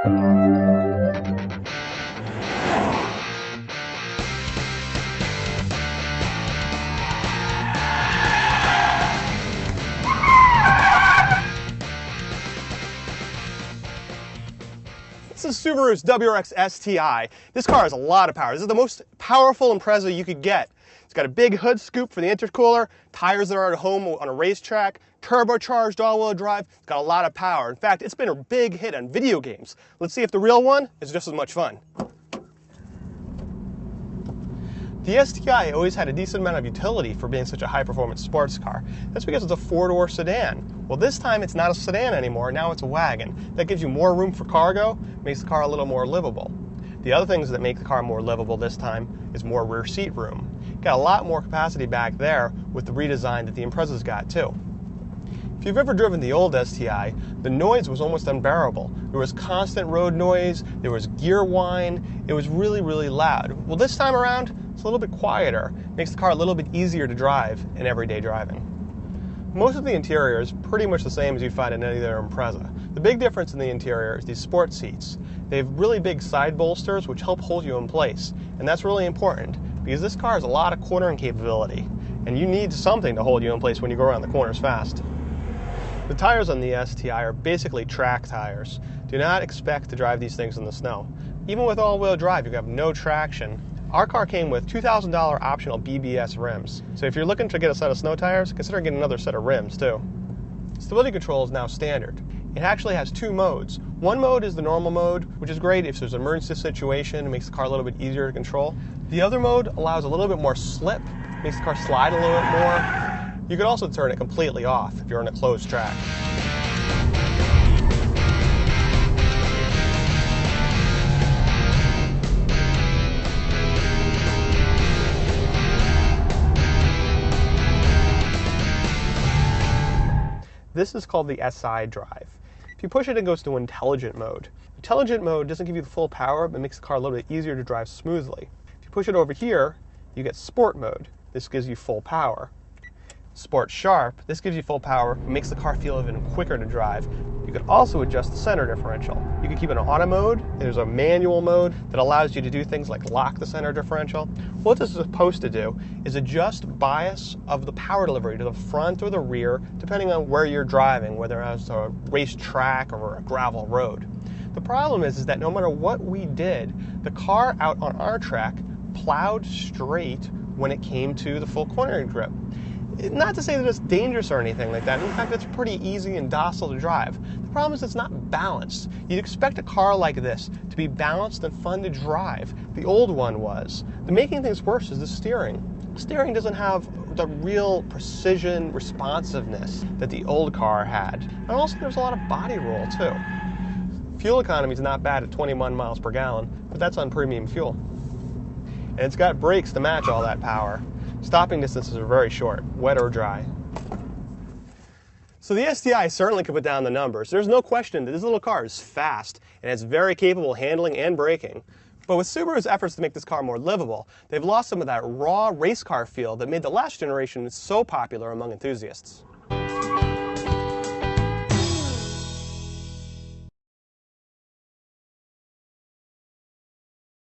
This is Subaru's WRX STi. This car has a lot of power. This is the most powerful Impreza you could get. It's got a big hood scoop for the intercooler, tires that are at home on a racetrack, turbocharged all-wheel drive. It's got a lot of power. In fact, it's been a big hit on video games. Let's see if the real one is just as much fun. The STi always had a decent amount of utility for being such a high-performance sports car. That's because it's a four-door sedan. Well, this time it's not a sedan anymore, now it's a wagon. That gives you more room for cargo, makes the car a little more livable. The other things that make the car more livable this time is more rear seat room. Got a lot more capacity back there with the redesign that the Impreza's got too. If you've ever driven the old STi, the noise was almost unbearable. There was constant road noise, there was gear whine, it was really, really loud. Well, this time around, it's a little bit quieter. Makes the car a little bit easier to drive in everyday driving. Most of the interior is pretty much the same as you'd find in any other Impreza. The big difference in the interior is these sport seats. They have really big side bolsters which help hold you in place, and that's really important because this car has a lot of cornering capability, and you need something to hold you in place when you go around the corners fast. The tires on the STi are basically track tires. Do not expect to drive these things in the snow. Even with all-wheel drive, you have no traction. Our car came with $2,000 optional BBS rims. So if you're looking to get a set of snow tires, consider getting another set of rims too. Stability control is now standard. It actually has two modes. One mode is the normal mode, which is great if there's an emergency situation. It makes the car a little bit easier to control. The other mode allows a little bit more slip, makes the car slide a little bit more. You could also turn it completely off if you're on a closed track. This is called the SI drive. If you push it, it goes to intelligent mode. Intelligent mode doesn't give you the full power, but makes the car a little bit easier to drive smoothly. If you push it over here, you get sport mode. This gives you full power. Sport Sharp, this gives you full power, but makes the car feel even quicker to drive. You can also adjust the center differential. You can keep it in auto mode. There's a manual mode that allows you to do things like lock the center differential. What this is supposed to do is adjust bias of the power delivery to the front or the rear, depending on where you're driving, whether it's a racetrack or a gravel road. The problem is that no matter what we did, the car out on our track plowed straight when it came to the full cornering grip. Not to say that it's dangerous or anything like that. In fact, it's pretty easy and docile to drive. The problem is it's not balanced. You'd expect a car like this to be balanced and fun to drive. The old one was. The making things worse is the steering. Steering doesn't have the real precision, responsiveness that the old car had. And also there's a lot of body roll too. Fuel economy is not bad at 21 miles per gallon, but that's on premium fuel. And it's got brakes to match all that power. Stopping distances are very short, wet or dry. So the STi certainly could put down the numbers. There's no question that this little car is fast and it's very capable handling and braking. But with Subaru's efforts to make this car more livable, they've lost some of that raw race car feel that made the last generation so popular among enthusiasts.